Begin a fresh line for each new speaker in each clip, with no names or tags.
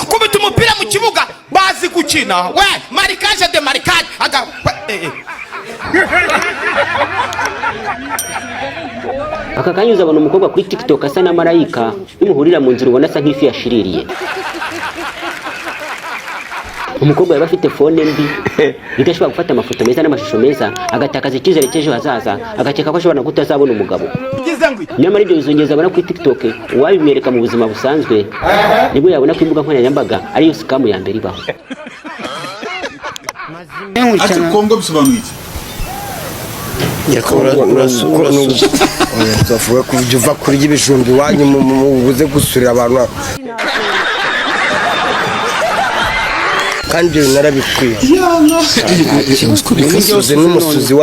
kubita umupira mu kibuga bazi gukina we marikage de marikage aga
aka kanyuza abona umukobwa kuri TikTok asa na marayika bimuhurira mu nzira ubona asa nk'ifi yashiririye. Umukobwa yaba afite phone mbi idashobora gufata amafoto meza n'amashusho meza, agatakaza icyizere cy'ejo hazaza, agakeka ko ashobora kutazabona umugabo. Nyamara ibyo bizongeza abona kuri TikTok uwabimwereka mu buzima busanzwe nibwo yabona ko imbuga nkoranyambaga ariyo scam ya mbere ibaho.
Ati Kongo bisobanuye iki?
Yakora uravuga kuva kuri ibijumbi wanyu mubuze gusurira abantu kandi ibyo narabikwiye umusozi n'umusozi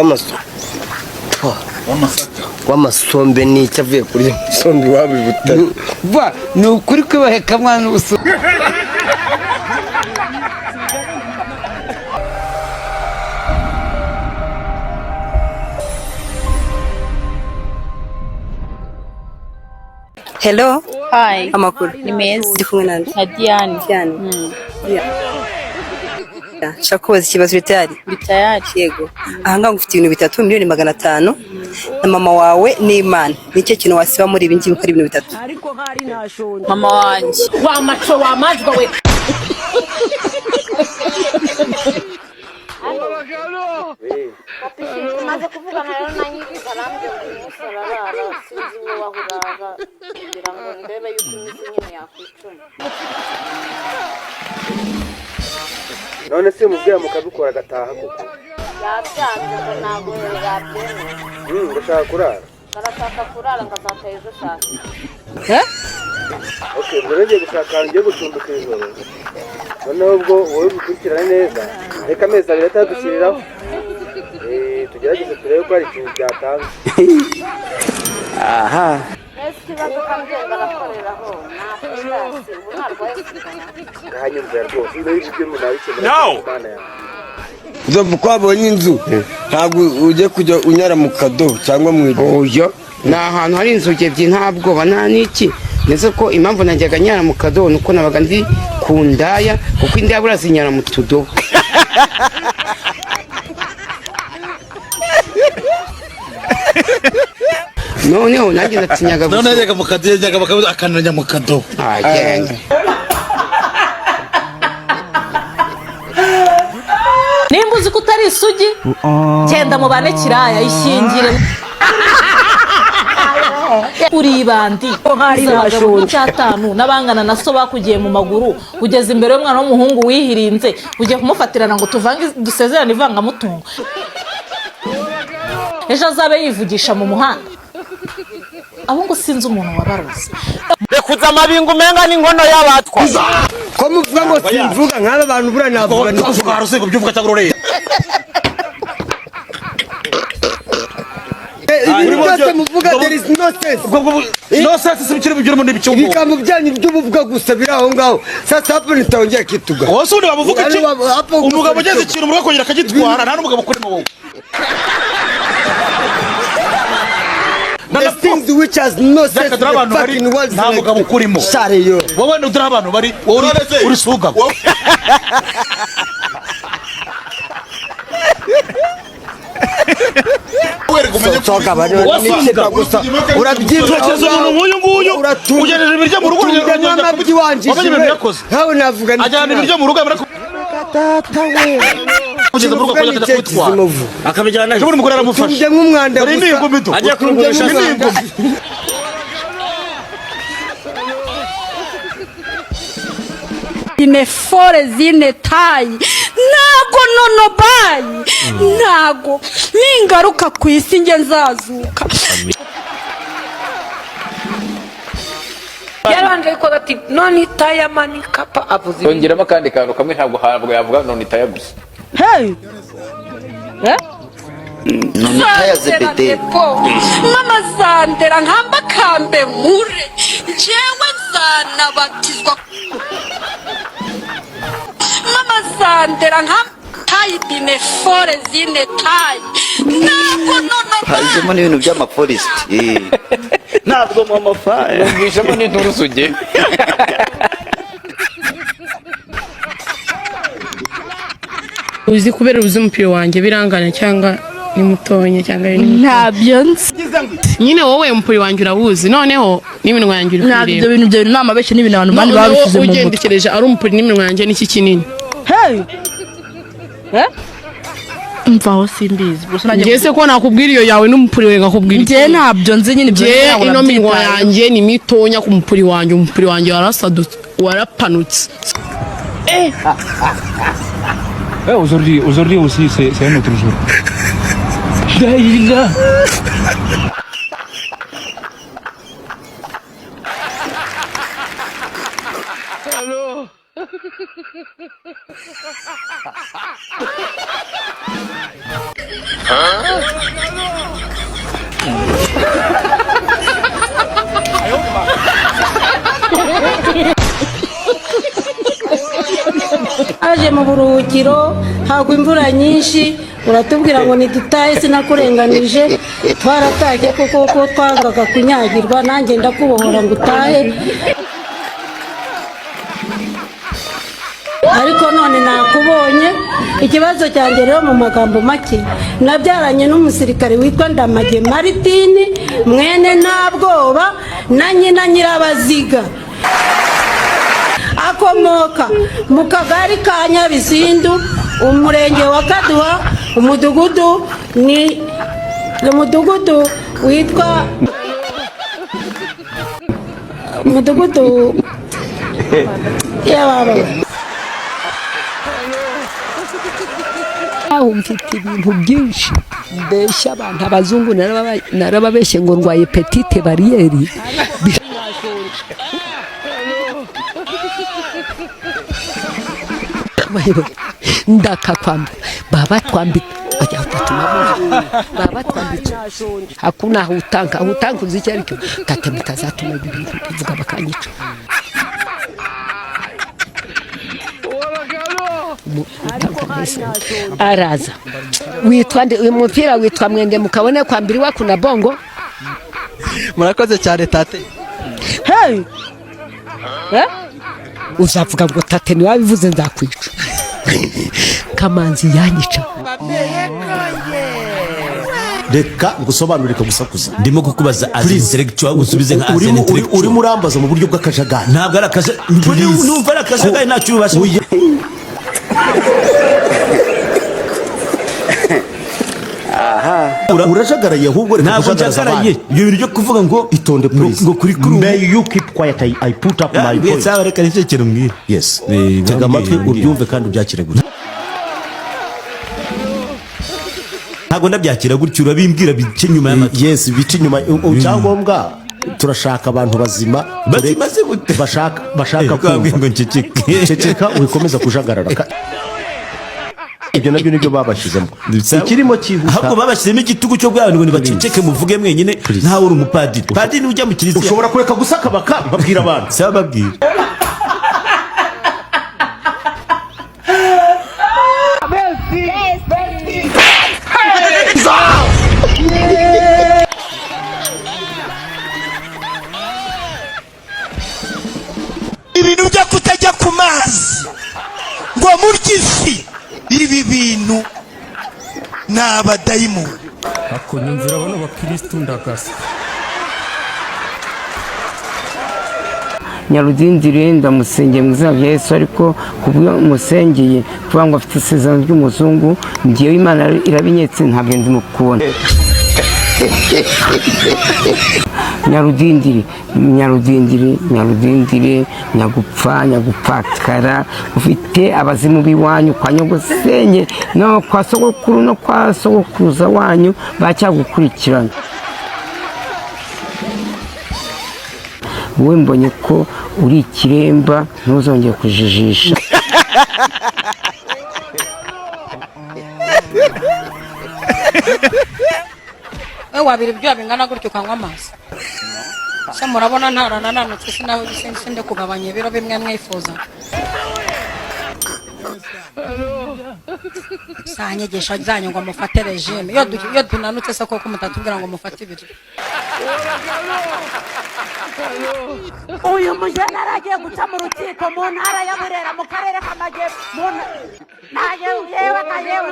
w'amasombe ni icyo avuye kuri sombe wabibutanye
ni ukuri kwibaheka mwana ubuso.
Hello.
Hi.
Amakuru.
Ni meza.
Ndi kumwe nande.
Diane.
Shakoze ikibazo bitari.
Bitayari.
Yego. Ahanga ngufite ibintu bitatu miliyoni 500 na mama wawe n'Imana. Nicyo kintu wasiba muri ibi ngibi ko ari ibintu bitatu.
Mama wanje.
Wa macho wa majwa we.
Tumaze kuvugana rero nanyigiza arambye umusarara sinzi uwo wahuraga kugira ngo ndebe yuko imisi nyine yakwicuma.
none se mubwira mukabikora agataha kuko
Yabyanze ngo ntabwo yabyemeye.
Ndashaka kurara.
Barashaka kurara ngazata ejo cyane.
Okay, mbere ngiye gushaka ngiye gucumbika ijoro. Noneho ubwo wowe bikurikirana neza reka amezi abiri atadushyiriraho tugerageze turebe ko hari ikintu cyatanga.
Aha.
Ese ikibazo kandi barakoreraho nafashasi ubu ntarwaye kugana.
Hanyumvira rwose iyo ibyo umuntu abikeneye Imana yawe.
Uzovu kwabonye inzu ntabwo ujye kujya unyara mu kadobo cyangwa mu iboyo. Ni ahantu hari inzugi ebyiri nta bwoba nta n'iki ndetse ko impamvu najyaga nyara mu kadobo nuko nabaga ndi ku ndaya kuko indaya buriya zinyara mu tudobo. Noneho nanjye natinyaga gusa.
None yajyaga mu kadobo yajyaga akananya mu kadobo.
Agenda.
Nimba uzi ko utari isugi genda mubane kiraya ishyingire uri bandi uzagabo cyatanu nabangana na so bakugiye mu maguru ugeze imbere y'umwana w'umuhungu wihirinze ugiye kumufatirana ngo tuvange dusezerane ivanga mutungo ejo azabe yivugisha mu muhanda abo ngo sinzi umuntu wabaruze
rekuza amabingo umenga n'inkono y'abatwa
ko muvuga ngo simvuga nk'aba bantu bura navuga
ni kuvuga haruse kubyuvuga cyangwa uroreye
ibintu muvuga there is no sense
no sense sibikire bigire mu nibicyo
ibikambo byanyu by'ubuvuga gusa biri aho ngaho sasa hapo nitongea kituga
wose uri bavuga iki umugabo ugeze ikintu muri kongera akagitwara nta n'umugabo kuri mu
the things which has no sense in the fucking world
nta mugabo kurimo
shareyo
wowe n'udura abantu bari uri suga
Soka bari n'ikira gusa
urabyitwaza umuntu nk'uyu nguyu ugejeje ibiryo mu rugo
uranyama by'iwanjije hawe navuga ni
ajyana ibiryo mu rugo
tata we
ugeze mu rugo kujya kwitwara akabijyana ejo umugore aramufasha
tujye nk'umwanda
gusa ajya kurugurisha
ine fore zine tayi nago nono bayi nago ningaruka ku isi nge nzazuka
yaranje ko ati none itaya manika pa avuze
ongeramo kandi kantu kamwe ntabwo yavuga none itaya gusa
hey
none itaya zebede
mama zandera nkamba kambe nkure njyewe nzanabatizwa mama zandera nkamba tayi dine fore zine tayi ntabwo nono
hajemo n'ibintu by'amaforesiti
ntabwo mama faye
numvishemo n'inturusuge
uzi kubera uzi umupira wanjye birangana cyangwa ni mutonya cyangwa
ntabyo nzi
nyine wowe umupira wanjye urawuzi noneho n'iminwa yanjye uri kureba
ibyo bintu byo inama benshi n'ibintu abantu bandi babishyize mu mutwe
ugendekereje ari umupira n'iminwa yanjye n'iki kinini
mvaho simbizi
njye se ko nakubwira iyo yawe n'umupira we ngakubwira
njye ntabyo nzi nyine ibyo
ino minwa yanjye ni mitonya ku mupira wanjye warasadutse warapanutse
Aujourd'hui aussi, c'est un autre jour.
Allô.
aje mu buruhukiro hagwa imvura nyinshi uratubwira ngo ntidutahe sinakurenganije twaratashye kuko twangaga kunyagirwa nanjye ndakubohora ngo utahe ariko none nakubonye ikibazo cyanjye rero mu magambo make nabyaranye n'umusirikare witwa Ndamage Maritini mwene ntabwoba na nyina Nyirabaziga akomoka mu kagari ka Nyabisindu umurenge wa Kaduha umudugudu ni umudugudu witwa umudugudu yababa
mfite ibintu byinshi mbeshya abantu abazungu narababeshye ngo ndwaye petite bariyeri ndakakwamba baba twambika baba twambika hakuna hutanga uziki ariko tatemita zatuma ibintu bivuga bakanyica araza witwa uyu mupira witwa Mwende mukabone kwambiriwa kuna bongo.
Murakoze cyane tate.
Hey uzavuga ngo tate ni wabivuze nzakwica. Kamanzi yanyica.
Reka ngusobanurire gusakuza ndimo kukubaza as intellectual gusubize nka as intellectual uri murambaza mu buryo bw'akajagari ntabwo ari akajagari numva ari akajagari ntacyo ubasha urajagaraye ahubwo reka kujagaraye ibyo bintu byo kuvuga ngo itonde please ngo kuri kuru may you keep quiet I put up my voice yes reka nicekere mbwira yes tega amatwi ubyumve kandi ubyakire gutya ntabwo ndabyakira gutyo urabimbwira bice nyuma y'amatwi yes bice nyuma cyangombwa turashaka abantu bazima bazimaze gute bashaka kumva ngo ceceka ukomeza kujagarara ibyo nabyo nibyo babashizemo ikirimo kihuta ahubwo babashizemo igitugu cyo bwabo ngo baceceke muvuge mwenyine ntawe uri umupadiri padiri ujya mu kiliziya ushobora kureka gusaka babwira abantu saba babwira
ibintu byo kutajya ku mazi ngo murye ifi ibi bintu ni abadayimoni
akonyumvira bano bakristo ndagasa
Nyarudindiri ndamusengeye mu izina rya Yesu ariko kubwo musengeye kuvuga ngo afite isezerano ry'umuzungu ngiye Imana irabinyetse ntabwo ndimo kubona Nyarudindiri nyagupfatikara ufite abazimu biwanyu kwa nyogosenye no kwa sogokuru no kwa sogokuruza wanyu bacyagukurikirana wowe mbonye ko uri ikiremba ntuzongeye kujijisha
wabira ibyo bingana gutyo ukanywa amazi se murabona ntaranananutse sinaho gisende kugabanya ibiro bimwe mwifuza
za nyigisho zanyu ngo mufate regime iyo tunanutse se koko mutatubwira ngo mufate ibiryo.
uyu mujene aragiye guca mu rukiko mu ntara ya Burera mu karere k'Amajyepfo yewe kayewe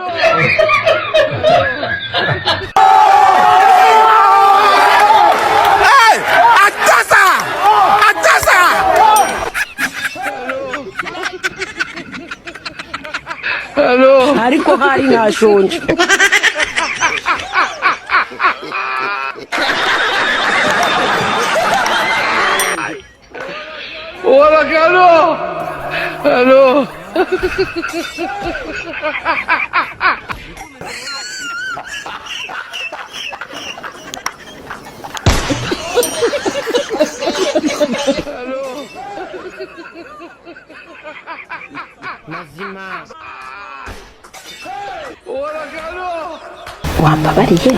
atasa
ariko hari ntashonje
Hola, Carlos. Hello.
wambabariye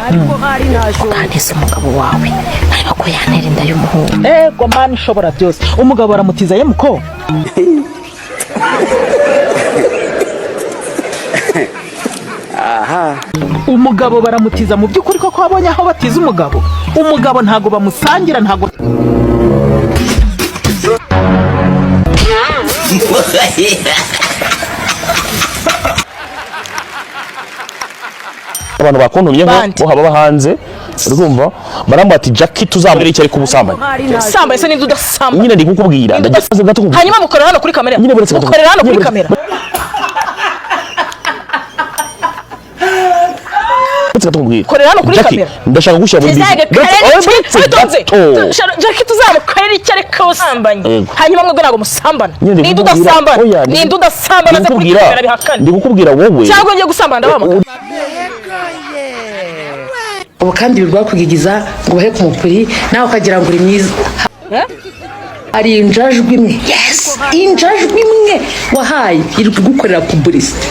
ukantiza umugabo wawe ntareba ko yantera inda y'umuhungu.
Ego mani ishobora byose umugabo aramutiza ye muko
aha
umugabo baramutiza mu by'ukuri ko abonye aho batiza umugabo ntago bamusangira ntago
abantu bakuntumyeho bo haba hanze urumva baramba ati Jackie tuzamurira iki ari kubusambanyi
samba ese n'indu udasamba
nyine ndi kukubwira ndagize gato kubwira
hanyuma mukorera hano kuri kamera mukorera hano kuri kamera korera hano kuri kamera
ndashaka gushyira muri
Jackie tuzamukorera iki ari kubusambanyi hanyuma mwebwe ntago musambana n'indu udasambana ze kuri kamera bihakane
ndi kukubwira wowe
cyangwa ngiye gusambana ndabamagana
ubu kandi rwakugigiza ngo bahe ku mupuri nawe ukagira ngo uri mwiza. Ari injajwi imwe injajwi imwe wahaye iri kugukorera publicity.